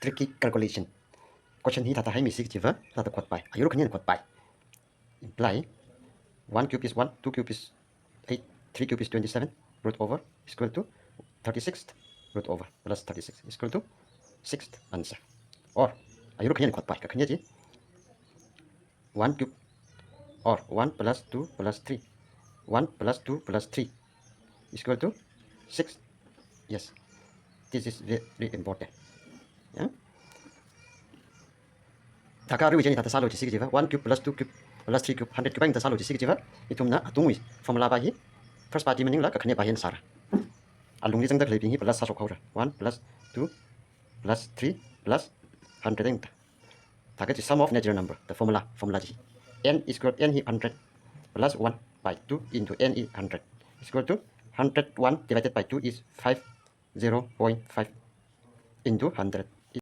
tricky calculation. Question hi thata hai mi sig jiva thata khotpai. Ayuro kanyan khotpai. Imply 1 cube is 1, 2 cube is 8, 3 cube is 27, root over is equal to 36th root over plus 36 is equal to 6th answer. Or ayuro kanyan khotpai ka kanya ji 1 cube or 1 plus 2 plus 3. 1 plus 2 plus 3 is equal to 6. Yes, this is very important. Yeah? Taka ru jeni tata salo jisi jiva 1 cube plus 2 cube plus 3 cube 100 cube ang tata salo jisi jiva itumna atungwi formula ba hi first party meaning la ka khane ba hen sara alung ni jang dak lebing hi plus sa sok khawra 1 plus 2 plus 3 plus 100 ang taka ji sum of natural number the formula ji n is equal n hi 100 plus 1 by 2 into n is 100 is equal to 101 divided by 2 is 50.5 into 100